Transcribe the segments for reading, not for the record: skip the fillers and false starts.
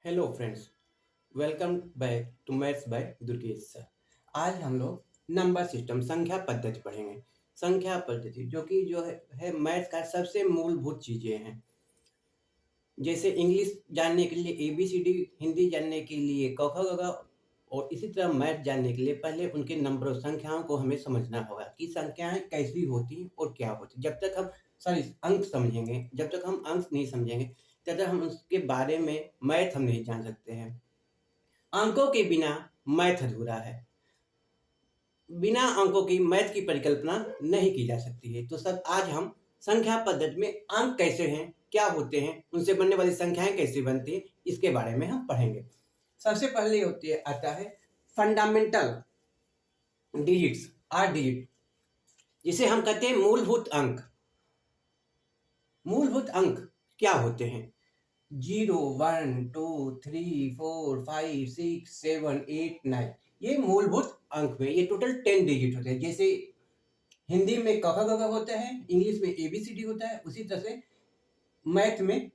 Hello friends, welcome back to maths by Durgesh sir. आज हम लोग नंबर सिस्टम संख्या पद्धति पढ़ेंगे। संख्या पद्धति जो है मैथ्स का सबसे मूलभूत चीज़ें हैं। जैसे इंग्लिश जानने के लिए ABCD, हिंदी जानने के लिए क ख ग घ, और इसी तरह मैथ जानने के लिए पहले उनके नंबरों संख्याओं को हमें समझना होगा कि संख्याएं कैसी होती और क्या होती। जब तक हम सॉरी अंक समझेंगे, जब तक हम अंक नहीं समझेंगे तब तक हम उसके बारे में मैथ हम नहीं जान सकते हैं। अंकों के बिना मैथ अधूरा है। बिना अंकों की मैथ की परिकल्पना नहीं की जा सकती है। तो सब आज हम संख्या पद्धति में अंक कैसे हैं, क्या होते हैं, उनसे बनने वाली संख्याएं कैसे बनती हैं, इसके बारे में हम पढ़ेंगे। सबसे पहले आता है फंडामेंटल डिजिट्स, 8 डिजिट, जिसे हम कहते हैं मूलभूत अंक। मूलभूत अंक क्या होते हैं? 0, 1, 2, 3, 4, 5, 6, 7, 8, 9, ये मूलभूत अंक में ये टोटल 10 डिजिट होते हैं। जैसे हिंदी में क ख ग घ होता है, इंग्लिश में ABCD होता है, उसी तरह से मैथ में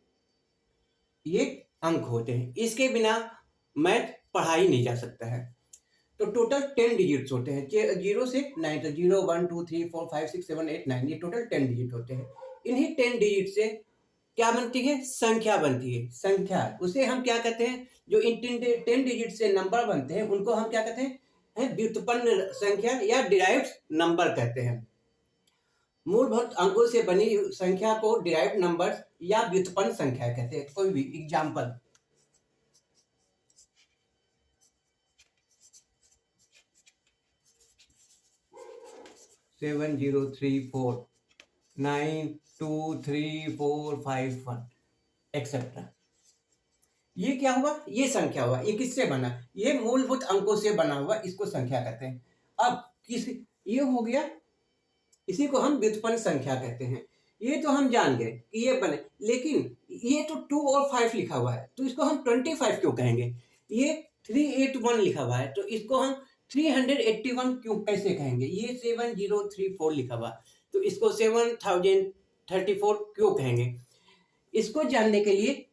ये अंक होते हैं। इसके बिना मैथ पढ़ा ही नहीं जा सकता है। तो टोटल 10 डिजिट्स होते हैं, 0 से 9 तक। 0, 1, 2, 3, 4, 5, 6, 7, 8, 9, ये टोटल 10 डिजिट होते हैं। इन्हीं 10 डिजिट से क्या बनती है? संख्या बनती है। संख्या उसे हम क्या कहते हैं? जो इन 10 डिजिट से नंबर बनते हैं उनको हम क्या कहते हैं? व्युत्पन्न संख्या या डिराइव्ड नंबर कहते हैं। मूलभूत अंकों से बनी संख्या को डिराइव्ड नंबर या व्युत्पन्न संख्या कहते हैं। कोई भी एग्जाम्पल, 7034, 923451 एक्सेट्रा। ये क्या हुआ? ये संख्या हुआ। ये किससे बना? ये मूलभूत अंकों से बना हुआ, इसको संख्या कहते हैं। अब ये हो गया, इसी को हम व्युत्पन्न संख्या कहते हैं। ये तो हम जान गए कि ये बने, लेकिन ये तो 2 और 5 लिखा हुआ है, तो इसको हम 25 क्यों कहेंगे? ये 381 लिखा हुआ है, तो इसको हम 381 क्यों कैसे कहेंगे? ये 7034 लिखा हुआ, तो इसको 7034 क्यों कहेंगे? इसको जानने के लिए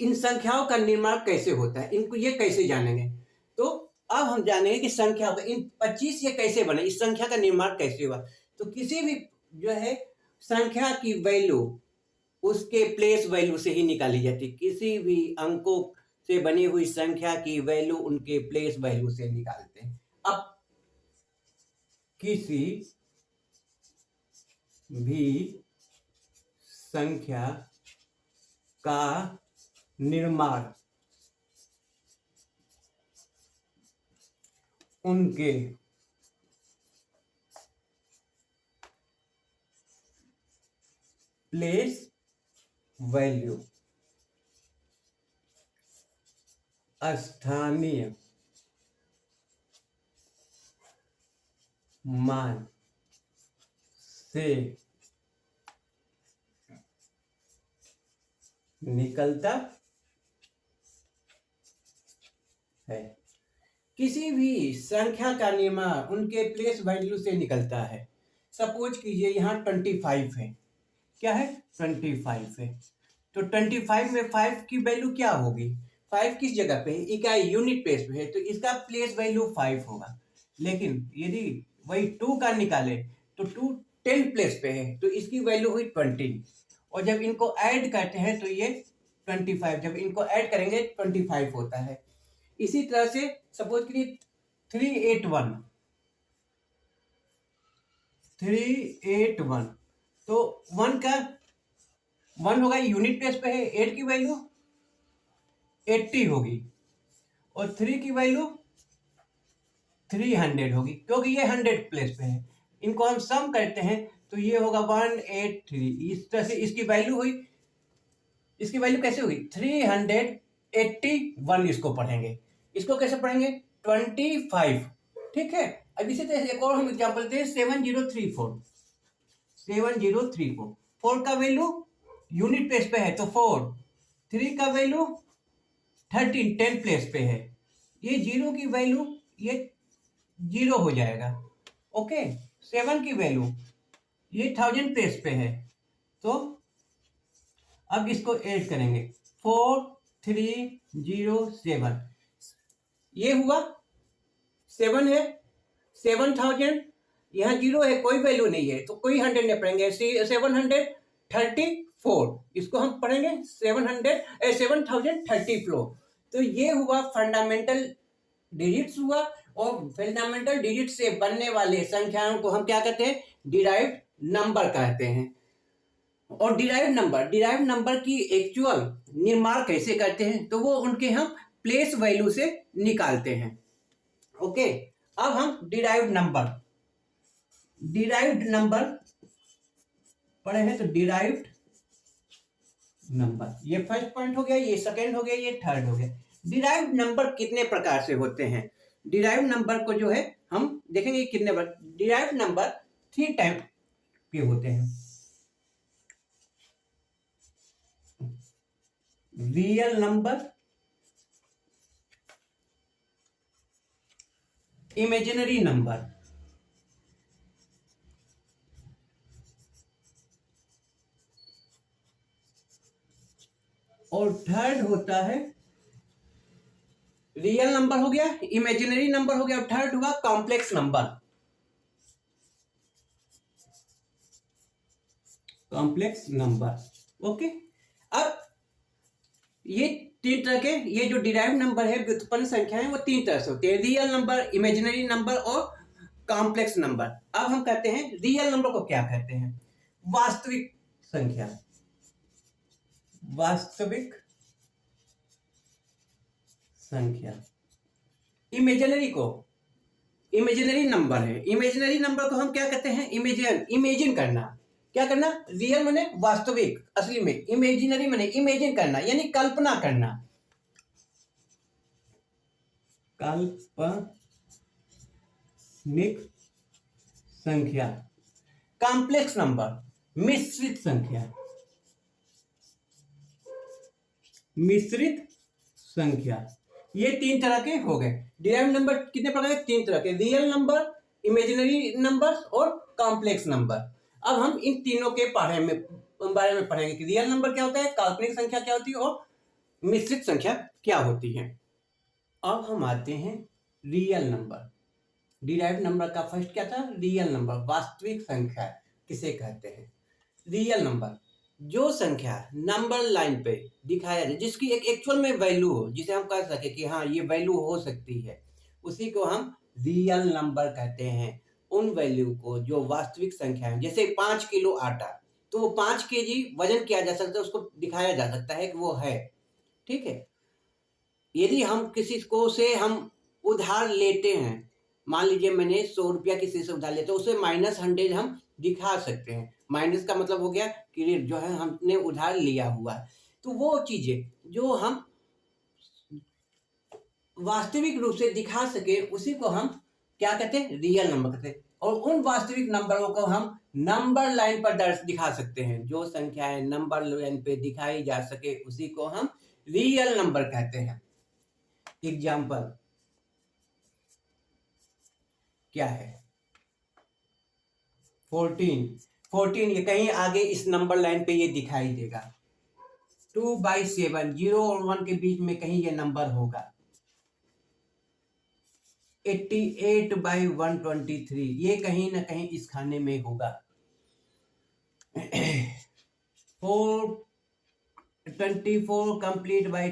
इन संख्याओं का निर्माण कैसे होता है, इनको ये कैसे जानेंगे? तो अब हम जानेंगे कि संख्या इन 25 ये कैसे बने, इस संख्या का निर्माण कैसे हुआ। तो किसी भी जो है संख्या की वैल्यू उसके प्लेस वैल्यू से ही निकाली जाती है। किसी भी अंकों से बनी हुई संख्या की वैल्यू उनके प्लेस वैल्यू से निकालते हैं। अब किसी भी संख्या का निर्माण उनके प्लेस वैल्यू, स्थानीय मान से निकलता है। किसी भी संख्या का निर्माण उनके प्लेस वैल्यू से निकलता है। सपोज कीजिए यहाँ 25 है। क्या है? 25 है। तो 25 में 5 की वैल्यू क्या होगी? 5 किस जगह पे है? इकाई यूनिट प्लेस पे है, तो इसका प्लेस वैल्यू 5 होगा। लेकिन यदि वही 2 का निकाले तो 2 10 प्लेस पे है, तो इसकी वैल्यू हुई 20। और जब इनको ऐड करते हैं तो ये 25, जब इनको ऐड करेंगे 25 होता है। इसी तरह से सपोज करिए 381, तो 1 होगा, यूनिट प्लेस पे है, 8 की वैल्यू 80 होगी और 3 की वैल्यू 300 होगी, क्योंकि ये 100 प्लेस पे है। इनको हम सम करते हैं तो ये होगा 183। इस तरह से इसकी वैल्यू हुई। इसकी वैल्यू कैसे हुई? 381। इसको पढ़ेंगे। इसको कैसे पढ़ेंगे? 25। ठीक है। अब इसी तरह से एक और हम एग्जाम्पल देते हैं, 7034। 7034, 4 का वैल्यू यूनिट प्लेस पे है तो 4, 3 का वैल्यू 13 10 प्लेस पे है, ये 0 की वैल्यू ये 0 हो जाएगा। ओके। 7 की वैल्यू ये 1000 प्लेस पे है, तो अब इसको ऐड करेंगे। 4307। ये हुआ 7 है, 7000, यहाँ 0 है, कोई वैल्यू नहीं है तो कोई 100 नहीं पढ़ेंगे। 734, इसको हम पढ़ेंगे 7034। तो ये हुआ फंडामेंटल डिजिट्स हुआ, और फंडामेंटल डिजिट से बनने वाले संख्याओं को हम क्या कहते हैं? डिराइव्ड नंबर कहते हैं। और डिराइव्ड नंबर की एक्चुअल निर्माण कैसे करते हैं? तो वो उनके हम प्लेस वैल्यू से निकालते हैं। ओके, अब हम डिराइव्ड नंबर पढ़े हैं। तो डिराइव्ड नंबर, ये फर्स्ट पॉइंट हो गया, ये सेकंड हो गया, ये थर्ड हो गया। डिराइव्ड नंबर कितने प्रकार से होते हैं? डिराइव्ड नंबर को जो है हम देखेंगे कितने बार। डिराइव्ड नंबर 3 टाइप के होते हैं। रियल नंबर, इमेजिनरी नंबर, और थर्ड होता है रियल नंबर हो गया, इमेजिनरी नंबर हो गया, और थर्ड हुआ कॉम्प्लेक्स नंबर। ओके, अब ये 3 तरह के, ये जो डिराइव्ड नंबर है, व्युत्पन्न संख्या है, वो 3 तरह से होती है। रियल नंबर, इमेजिनरी नंबर और कॉम्प्लेक्स नंबर। अब हम कहते हैं रियल नंबर को क्या कहते हैं? वास्तविक संख्या, वास्तविक संख्या। इमेजिनरी नंबर है। इमेजिनरी नंबर को हम क्या कहते हैं? इमेजिन करना। क्या करना? रियल माने वास्तविक, असली में। इमेजिनरी माने इमेजिन करना, यानी कल्पना करना। काल्पनिक संख्या। कॉम्प्लेक्स नंबर, मिश्रित संख्या। ये 3 तरह के हो गए। डिराइव्ड नंबर कितने प्रकार के? 3 तरह के। रियल नंबर, इमेजिनरी नंबर और कॉम्प्लेक्स नंबर। अब हम इन तीनों के बारे में पढ़ेंगे कि रियल नंबर क्या होता है, काल्पनिक संख्या क्या होती है, और मिश्रित संख्या क्या होती है। अब हम आते हैं रियल नंबर। डिराइव्ड नंबर का फर्स्ट क्या था? रियल नंबर, वास्तविक संख्या किसे कहते हैं? रियल नंबर जो संख्या नंबर लाइन पे दिखाया जाए, जिसकी एक एक्चुअल में वैल्यू हो, जिसे हम कह सके कि हाँ ये वैल्यू हो सकती है, उसी को हम रियल नंबर कहते हैं। उन वैल्यू को जो वास्तविक संख्या है, जैसे 5 किलो आटा, तो वो 5 केजी वजन किया जा सकता है, उसको दिखाया जा सकता है कि वो है। ठीक है, यदि हम किसी को से हम उधार लेते हैं, मान लीजिए मैंने 100 रुपया किसी से उधार लेते, तो उसे -100 हम दिखा सकते हैं। माइनस का मतलब हो गया कि जो है हमने उधार लिया हुआ है। तो वो चीजें जो हम वास्तविक रूप से दिखा सके, उसी को हम क्या कहते हैं? रियल नंबर कहते हैं। और उन वास्तविक नंबरों को हम नंबर लाइन पर दर्ज दिखा सकते हैं। जो संख्याएं नंबर लाइन पे दिखाई जा सके, उसी को हम रियल नंबर कहते हैं। एग्जाम्पल क्या है? 14 ये कहीं आगे इस नंबर लाइन पे ये दिखाई देगा। 2/7, 0 और 1 के बीच में कहीं ये नंबर होगा। 88/123 ये कहीं ना कहीं इस खाने में होगा। 424 complete by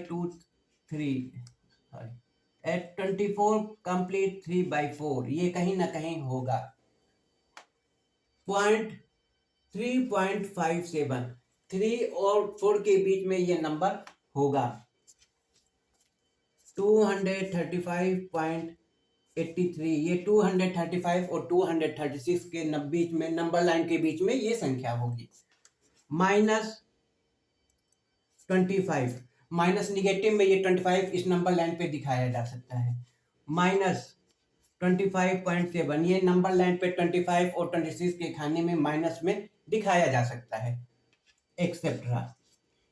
3 at 24 complete 3/4 ये कहीं ना कहीं होगा। 3.57 3 और 4 के बीच में ये नंबर होगा। 235.83 ये 235 और 236 के बीच में, नंबर लाइन के बीच में ये संख्या होगी। -25 माइनस निगेटिव में ये 25 इस नंबर लाइन पे दिखाया जा सकता है। -25.7 ये नंबर लाइन पे 25 और 26 के खाने में माइनस में दिखाया जा सकता है, एक्सेट्रा।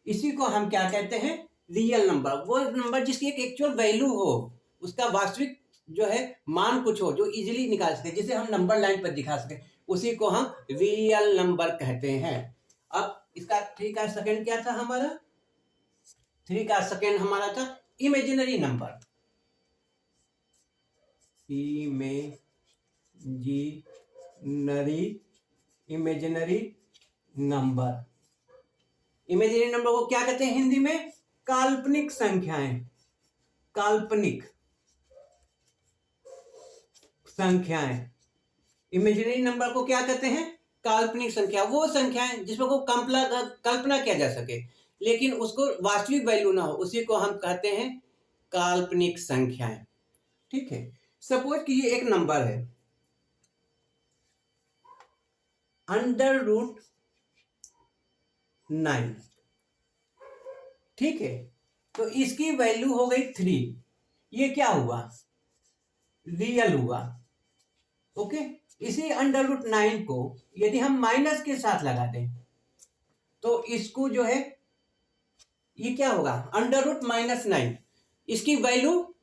इसी को हम क्या कहते हैं? Real number. वो नंबर जिसकी एक एक्चुअल वैल्यू हो, उसका वास्तविक जो है मान कुछ हो, जो इजीली निकाल सके, जिसे हम नंबर लाइन पर दिखा सके, उसी को हम रियल नंबर कहते हैं। अब इसका ठीक है, सेकंड क्या था हमारा? 3 का सेकेंड हमारा था imaginary number, imaginary number. Imaginary number को क्या कहते हैं हिंदी में? काल्पनिक संख्याएं, काल्पनिक संख्याएं। इमेजिनरी नंबर को क्या कहते हैं? काल्पनिक संख्या। वो संख्याएं जिसमें को कल्पना किया जा सके लेकिन उसको वास्तविक वैल्यू ना हो, उसी को हम कहते हैं काल्पनिक संख्याएं। ठीक है, सपोज कि ये एक नंबर है √9, ठीक है, तो इसकी वैल्यू हो गई 3। ये क्या हुआ? रियल हुआ। ओके, इसी √9 को यदि हम माइनस के साथ लगा दें तो इसको जो है ये क्या होगा? √-9। इसकी वैल्यू,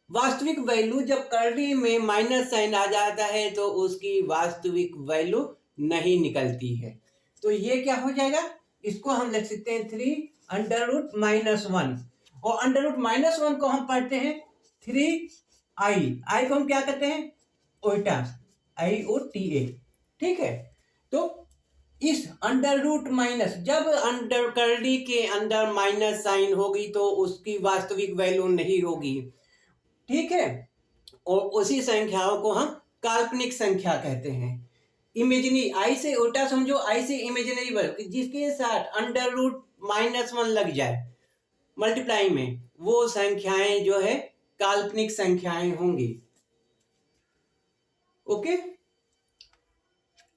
वास्तविक वैल्यू, जब कर्ली में माइनस साइन आ जाता है तो उसकी वास्तविक वैल्यू नहीं निकलती है। तो ये क्या हो जाएगा? इसको हम लिख सकते हैं 3√-1, और √-1 को हम पढ़ते हैं 3i। को हम क्या कहते हैं? ओटा, IOTA। ठीक है, तो इस √-, जब अंडर कर्ली के अंदर माइनस साइन होगी तो उसकी वास्तविक वैल्यू नहीं होगी। ठीक है, और उसी संख्याओं को हम काल्पनिक संख्या कहते हैं। इमेजिनरी, आई से उल्टा समझो, आई से इमेजिनरी वर्ग, जिसके साथ √-1 लग जाए मल्टीप्लाई में, वो संख्याएं जो है काल्पनिक संख्याएं होंगी। ओके,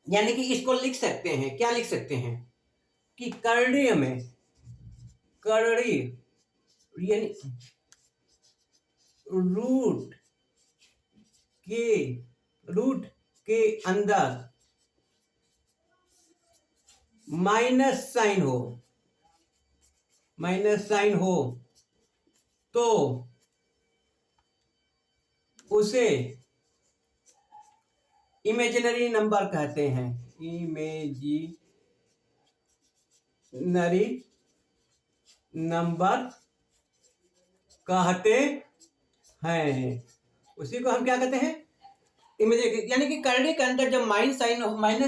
यानी कि इसको लिख सकते हैं, क्या लिख सकते हैं कि कर्णीय में, कर्णीय यानी रूट के अंदर माइनस साइन हो तो उसे इमेजिनरी नंबर कहते हैं। इमेजिनरी नंबर कहते हैं। उसी को हम क्या कहते हैं? इमेजिनरी, यानी कि कर्ली के अंदर जब माइनस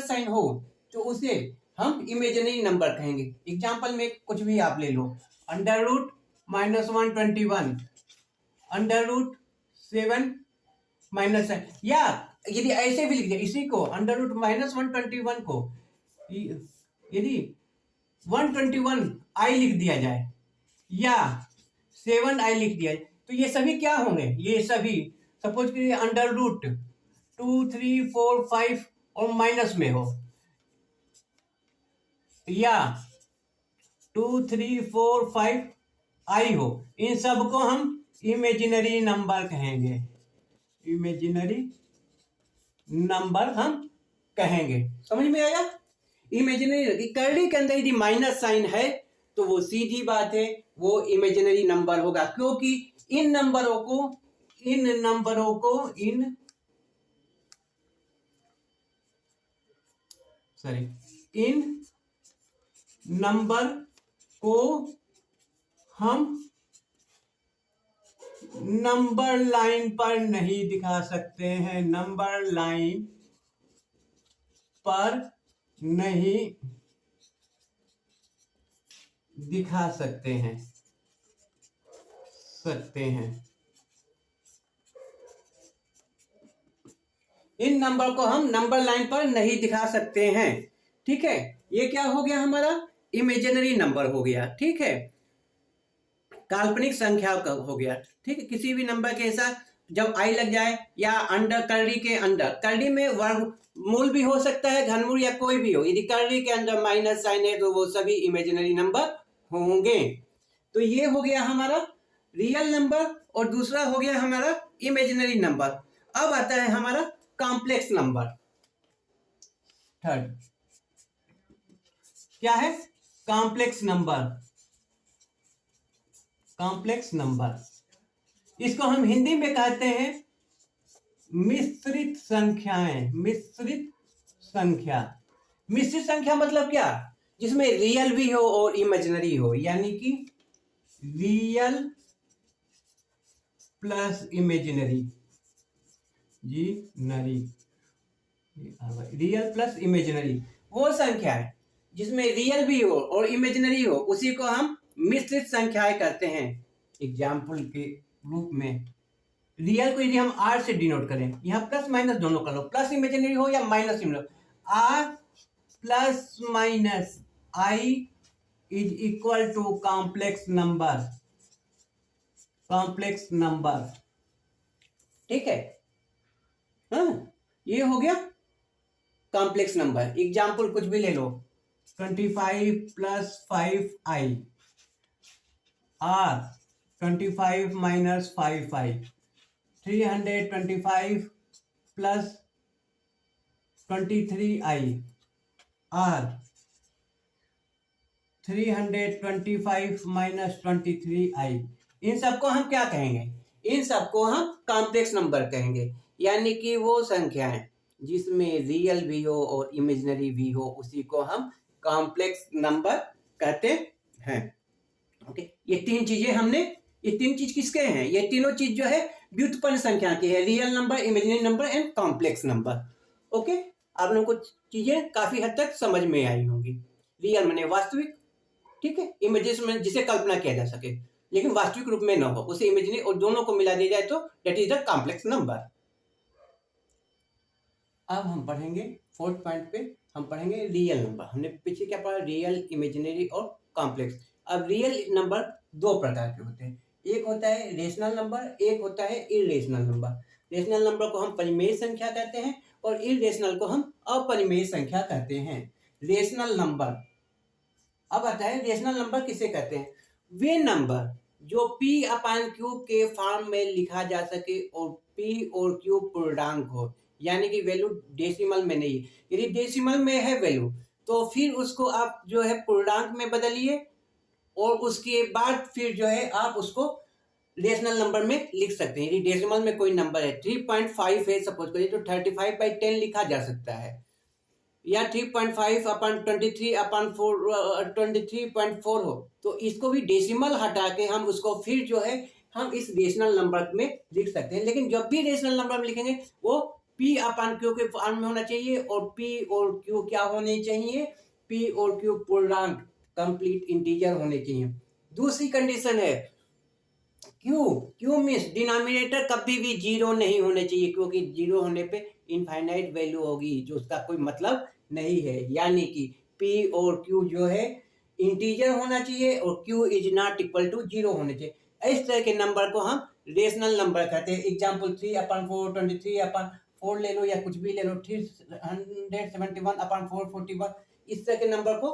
साइन हो तो उसे हम इमेजिनरी नंबर कहेंगे। एग्जाम्पल में कुछ भी आप ले लो, √-121, √7 माइनस साइन, या यदि ऐसे भी लिख दिया इसी को, √-121 को यदि 121i लिख दिया जाए या 7i लिख दिया जाए तो ये सभी क्या होंगे? ये सभी सपोज करिए √2, 3, 4, 5 और माइनस में हो, या 2, 3, 4, 5 i हो, इन सब को हम इमेजिनरी नंबर कहेंगे। इमेजिनरी नंबर हम कहेंगे। समझ में आया? इमेजिनरी, कर्ली के अंदर यदि माइनस साइन है तो वो सीधी बात है, वो इमेजिनरी नंबर होगा, क्योंकि इन नंबरों को हम नंबर लाइन पर नहीं दिखा सकते हैं, नंबर लाइन पर नहीं दिखा सकते हैं। इन नंबर को हम नंबर लाइन पर नहीं दिखा सकते हैं। ठीक है, ये क्या हो गया? हमारा इमेजिनरी नंबर हो गया। ठीक है, काल्पनिक संख्या का हो गया। ठीक है, किसी भी नंबर के साथ जब आई लग जाए या अंडर कर्ली के अंदर, कर्ली में वर्गमूल भी हो सकता है, घनमूल या कोई भी हो, यदि कर्ली के अंदर माइनस साइन है तो वो सभी इमेजिनरी नंबर होंगे। तो ये हो गया हमारा रियल नंबर और दूसरा हो गया हमारा इमेजिनरी नंबर। अब आता है हमारा कॉम्प्लेक्स नंबर। थर्ड क्या है? Complex number. इसको हम हिंदी में कहते हैं मिश्रित संख्याएं। मिश्रित संख्या मतलब क्या? जिसमें रियल भी हो और इमेजिनरी हो, यानी कि रियल प्लस इमेजिनरी, जी नरी, रियल प्लस इमेजिनरी वो संख्या है जिसमें रियल भी हो और इमेजिनरी हो, उसी को हम मिश्रित संख्याएं कहते हैं। एग्जाम्पल के रूप में रियल को यदि हम आर से डिनोट करें, यहाँ प्लस माइनस दोनों कर लो, प्लस इमेजिनरी हो या minus imaginary, or plus minus i is equal to complex number, complex number, ठीक है। हाँ, ये हो गया कॉम्प्लेक्स नंबर। एग्जाम्पल कुछ भी ले लो, 25 plus 5i, or 25 minus 5i, 325 plus 23i, or 325 minus 23i। इन सबको हम क्या कहेंगे? इन सबको हम कॉम्प्लेक्स नंबर कहेंगे, यानी कि वो संख्याएं जिसमें रियल भी हो और इमेजिनरी भी हो, उसी को हम कॉम्प्लेक्स नंबर कहते हैं। ओके, ये तीन चीजें हमने, ये तीन चीज किसके हैं? ये तीनों चीज जो है व्युत्पन्न संख्या की है, real number, imaginary number and complex number. Okay, आप लोगों को चीजें काफी हद तक समझ में आई होंगी। रियल माने वास्तविक, ठीक है, इमेजेस में जिसे कल्पना किया जा सके लेकिन वास्तविक रूप में न हो, उसे इमेजिनरी, और दोनों को मिला दिया जाए तो that is the complex number. अब हम पढ़ेंगे फोर्थ पॉइंट पे, हम पढ़ेंगे रियल नंबर। हमने पीछे क्या पढ़ा? रियल, इमेजिनरी और कॉम्प्लेक्स। अब रियल नंबर दो प्रकार के होते हैं, एक होता है रेशनल नंबर, एक होता है इरेशनल नंबर। रेशनल नंबर को हम परिमेय संख्या कहते हैं और इरेशनल को हम अपरिमेय संख्या कहते हैं। रेशनल नंबर, अब आता है रेशनल नंबर किसे कहते हैं? वे नंबर जो P अपान Q के फॉर्म में लिखा जा सके और P और Q पूर्णांक हो, यानी कि वैल्यू डेसिमल में नहीं। यदि डेसिमल में है वैल्यू तो फिर उसको आप जो है पूर्णांक में बदलिए और उसके बाद फिर जो है आप उसको रेशनल नंबर में लिख सकते हैं। यदि डेसिमल में कोई नंबर है 3.5 है सपोज करिए, तो 35/10 लिखा जा सकता है, या 3.5 अपन 23 अपन 23.4 हो, तो इसको भी डेसिमल हटा के हम उसको फिर जो है हम इस रेशनल नंबर में लिख सकते हैं। लेकिन जब भी रेशनल नंबर में लिखेंगे वो P अपान Q के फॉर्म में होना चाहिए और P और Q क्या होने चाहिए? P और Q पूर्णांक, कंप्लीट इंटीजर होने चाहिए। दूसरी कंडीशन है क्यू मीन्स डिनोमिनेटर कभी भी जीरो नहीं होने चाहिए, क्योंकि जीरो होने पे इनफाइनाइट वैल्यू होगी जो उसका कोई मतलब नहीं है। यानी कि P और Q जो है इंटीजर होना चाहिए और Q is not equal to zero होने चाहिए। इस तरह के नंबर को हम रेशनल नंबर कहते हैं। एग्जाम्पल 3/4, 23/4 ले लो या कुछ भी ले लो, 371/4, 41, इस तरह के नंबर को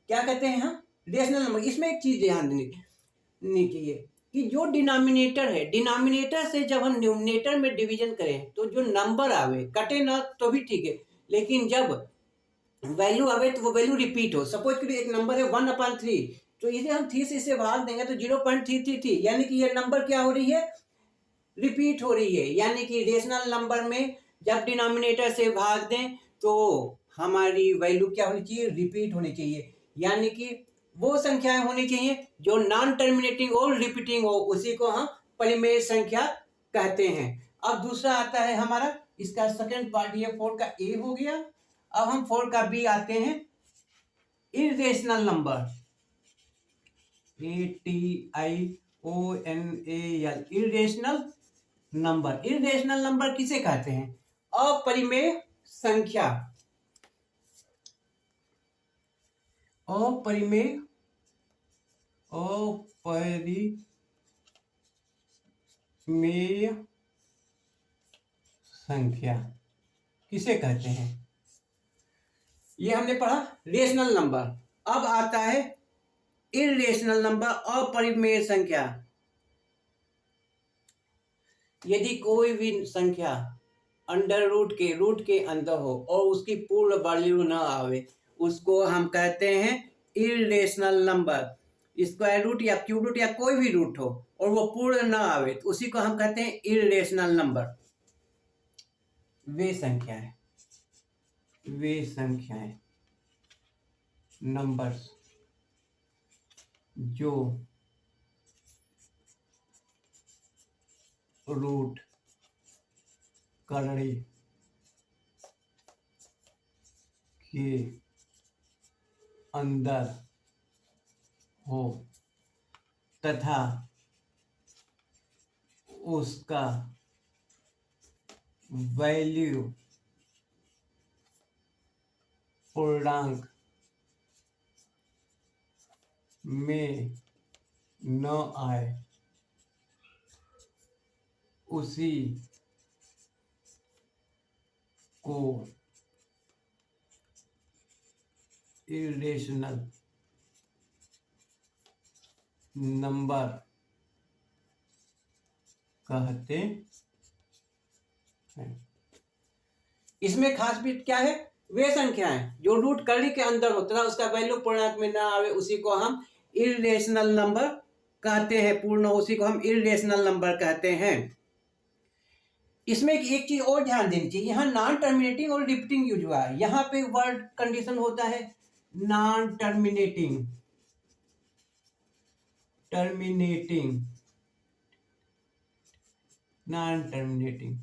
क्या कहते हैं हम? Rational number. इसमें एक चीज ध्यान देनी चाहिए कि जो डिनोमिनेटर है, डिनोमिनेटर से जब हम न्यूमरेटर में डिवीजन करें तो जो नंबर आवे, कटे ना तो भी ठीक है, लेकिन जब वैल्यू आवे तो वो वैल्यू रिपीट हो। सपोज करिए एक नंबर है 1/3, तो इसे हम 3 से इसे भाग देंगे तो 0.333, यानी कि ये नंबर क्या हो रही है? रिपीट हो रही है। यानी कि रेशनल नंबर में जब डिनोमिनेटर से भाग दें तो हमारी वैल्यू क्या होनी चाहिए? रिपीट होनी चाहिए। यानी कि वो संख्याएं होनी चाहिए जो नॉन टर्मिनेटिंग और रिपीटिंग हो, उसी को हम परिमेय संख्या कहते हैं। अब दूसरा आता है हमारा, इसका सेकंड पार्ट, ये 4 का ए हो गया। अब हम 4 का बी आते हैं, irrational number, ATIONAL, irrational number. Irrational number किसे कहते हैं? अपरिमेय संख्या, अपरिमेय संख्या किसे कहते हैं? ये हमने पढ़ा रेशनल नंबर। अब आता है इरेशनल नंबर, अपरिमेय संख्या। यदि कोई भी संख्या अंडर रूट के अंदर हो और उसकी पूर्ण वैल्यू ना आवे, उसको हम कहते हैं इरेशनल नंबर। स्क्वायर रूट या क्यूब रूट या कोई भी रूट हो और वो पूर्ण ना आवे तो उसी को हम कहते हैं इरेशनल नंबर। वे संख्याएं नंबर्स जो रूट करड़ी के अंदर हो तथा उसका वैल्यू पूर्णांक में न आए, उसी को इरेशनल नंबर कहते हैं। इसमें खास बात क्या है? वे संख्याएं जो रूट करड़ी के अंदर होता है उसका वैल्यू पूर्णांक में ना आवे, उसी को हम इरेशनल नंबर कहते हैं। पूर्ण उसी को हम इरेशनल नंबर कहते हैं। इसमें एक चीज और ध्यान देनी चाहिए, यहाँ नॉन टर्मिनेटिंग और रिपीटिंग यूज हुआ है। यहाँ पे वर्ड कंडीशन होता है non terminating, non terminating,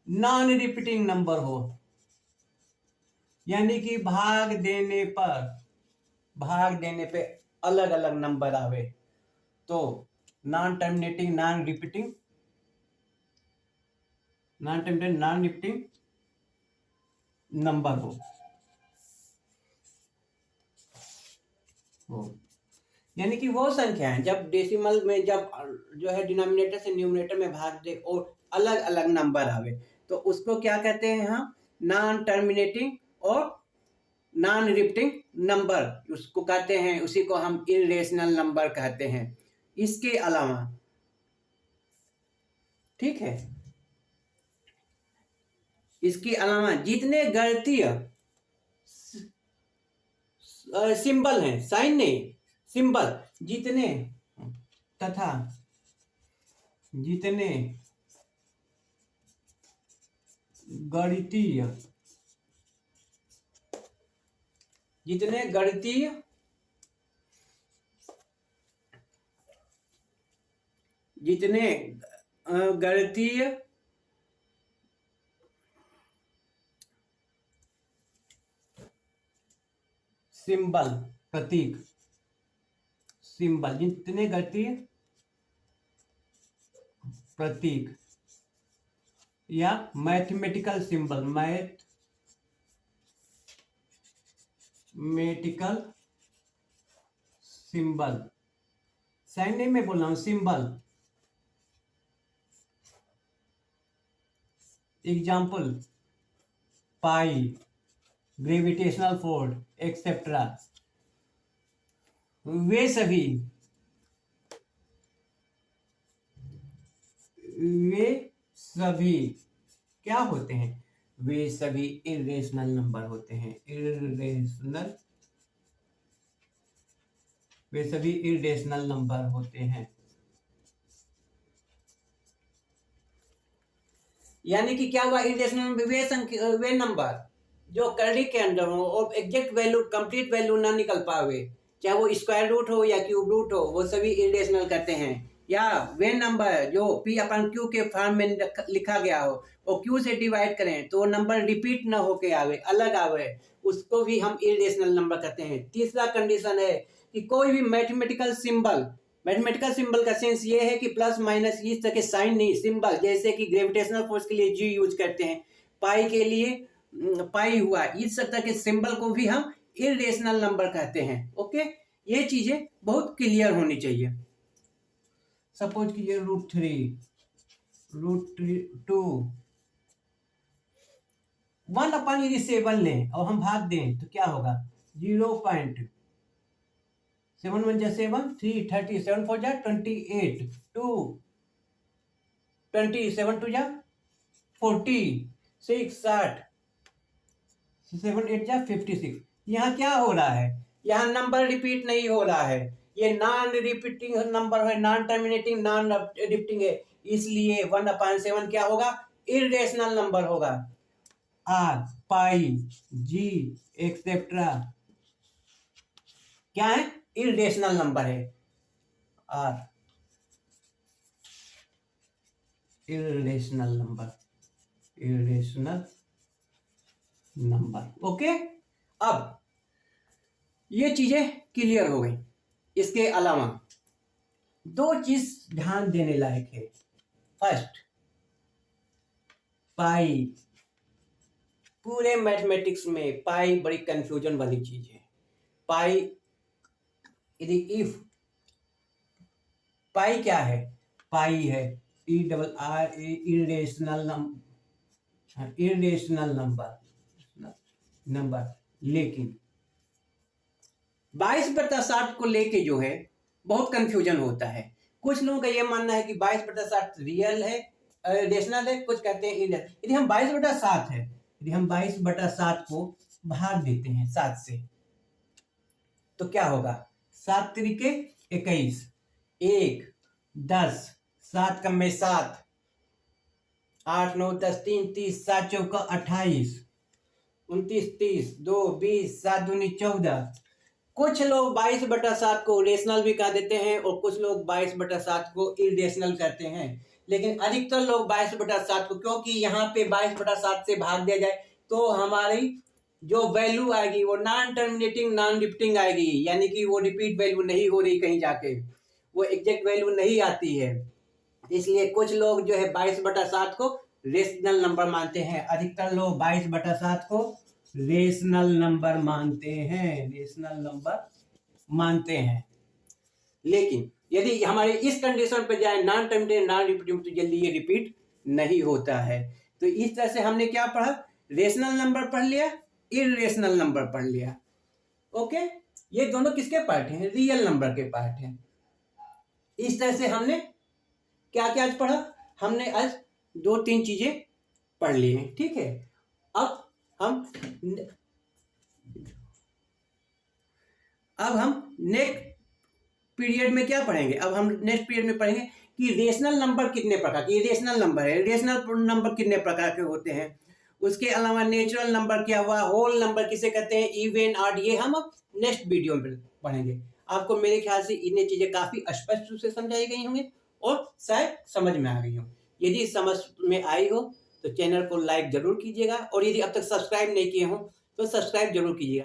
non repeating number हो, यानी कि भाग देने पे अलग अलग नंबर आवे, तो non terminating, non repeating number हो। यानी कि वो संख्या है जब डेसिमल में जब जो है डिनोमिनेटर से न्यूमरेटर में भाग दे और अलग अलग नंबर आवे, तो उसको क्या कहते हैं हम? नॉन टर्मिनेटिंग और नॉन रिपीटिंग नंबर उसको कहते हैं, उसी को हम इरेशनल नंबर कहते हैं। इसके अलावा ठीक है, इसके अलावा जितने गणितीय सिंबल हैं, साइन नहीं सिंबल, जितने तथा जितने गणितीय सिंबल, प्रतीक, सिंबल, जितने गणितीय प्रतीक या मैथमेटिकल सिंबल, साइन नहीं मैं बोल रहा हूं, सिंबल। एग्जाम्पल पाई, ग्रेविटेशनल फोर्स एक्सेट्रा, वे सभी क्या होते हैं? वे सभी इरेशनल नंबर होते हैं। वे सभी इरेशनल नंबर होते हैं। यानी कि क्या हुआ? इरेशनल वे नंबर जो करड़ी के अंदर हो और एग्जैक्ट वैल्यू, कंप्लीट वैल्यू ना निकल पावे, चाहे वो स्क्वायर रूट हो या क्यूब रूट हो, वो सभी इरेशनल करते हैं। या वे नंबर जो P अपन Q के फॉर्म में लिखा गया हो और Q से डिवाइड करें तो वो नंबर रिपीट ना होके आवे, अलग आवे, उसको भी हम इरेशनल नंबर कहते हैं। तीसरा कंडीशन है कि कोई भी मैथमेटिकल सिंबल का सेंस ये है कि प्लस माइनस इस तरह के साइन नहीं, सिंबल, जैसे कि ग्रेविटेशनल फोर्स के लिए G यूज करते हैं, पाई के लिए पाई हुआ, इस तरह के सिंबल को भी हम इरेशनल नंबर कहते हैं। ओके, ये चीजें बहुत क्लियर होनी चाहिए। सपोज कीजिए √3, √2, 1/, यदि 7 लें और हम भाग दें तो क्या होगा? 0.7 1 जा 7, 3 30, 7 4 जा 28, 2 20, 7 2 जा 40, 6 60, 7 8 जा 56। यहाँ क्या हो रहा है? यहाँ नंबर रिपीट नहीं हो रहा है, ये नॉन रिपीटिंग नंबर है, नॉन टर्मिनेटिंग, नॉन रिपीटिंग है, इसलिए 1/7 क्या होगा? इरेशनल नंबर होगा। R, पाई, G एक्सेट्रा क्या है? इरेशनल नंबर है R। Irrational number. ओके, अब ये चीजें क्लियर हो गई। इसके अलावा दो चीज ध्यान देने लायक है। फर्स्ट, पाई। पूरे मैथमेटिक्स में पाई बड़ी कंफ्यूजन वाली चीज है। पाई, यदि इफ पाई क्या है? पाई है इरेशनल नंबर। लेकिन 22/60 को लेके जो है बहुत कंफ्यूजन होता है। कुछ लोगों का यह मानना है कि 22/60 रियल है, रेशनल है, कुछ कहते हैं इरेशनल। यदि हम 22/7 है, यदि हम 22/7 को भाग देते हैं 7 से, तो क्या होगा? 7 तिरिके 21, 1 10, 7 कम में 7, 8 9 10 3 30, 7 चौका 28, 29 30, 2 20, 7 दूनी 14। कुछ लोग 22/7 को रेशनल भी कह देते हैं और कुछ लोग 22/7 को इरेशनल कहते हैं। लेकिन अधिकतर लोग 22/7 को, क्योंकि यहाँ पे 22/7 से भाग दिया जाए तो हमारी जो वैल्यू आएगी वो नॉन टर्मिनेटिंग नॉन रिपीटिंग आएगी, यानी कि वो रिपीट वैल्यू नहीं हो रही कहीं जाके, वो एग्जैक्ट वैल्यू नहीं आती है। इसलिए कुछ लोग जो है 22/7 को रेशनल नंबर मानते हैं। अधिकतर लोग 22/7 को रेशनल नंबर मानते हैं। लेकिन यदि हमारे इस कंडीशन पे जाए नॉन टर्मिनेटिंग नॉन रिपीटिंग, तो जल्दी ये रिपीट नहीं होता है। तो इस तरह से हमने क्या पढ़ा? रेशनल नंबर पढ़ लिया, इरेशनल नंबर पढ़ लिया। ओके, ये दोनों किसके पार्ट हैं? रियल नंबर के पार्ट हैं। इस तरह से हमने क्या क्या आज पढ़ा? हमने आज 2-3 चीजें पढ़ ली हैं। ठीक है, अब हम नेक्स्ट पीरियड में क्या पढ़ेंगे? अब हम नेक्स्ट पीरियड में पढ़ेंगे कि रेशनल नंबर कितने प्रकार के, रेशनल नंबर है, रेशनल नंबर कितने प्रकार के होते हैं। उसके अलावा नेचुरल नंबर क्या हुआ, होल नंबर किसे कहते हैं, इवन ऑड, ये हम नेक्स्ट वीडियो में पढ़ेंगे। आपको मेरे ख्याल से इन्हें चीजें काफी स्पष्ट रूप से समझाई गई होंगी और शायद समझ में आ गई हो। यदि समझ में आई हो तो चैनल को लाइक जरूर कीजिएगा, और यदि अब तक सब्सक्राइब नहीं किए हो तो सब्सक्राइब जरूर कीजिएगा।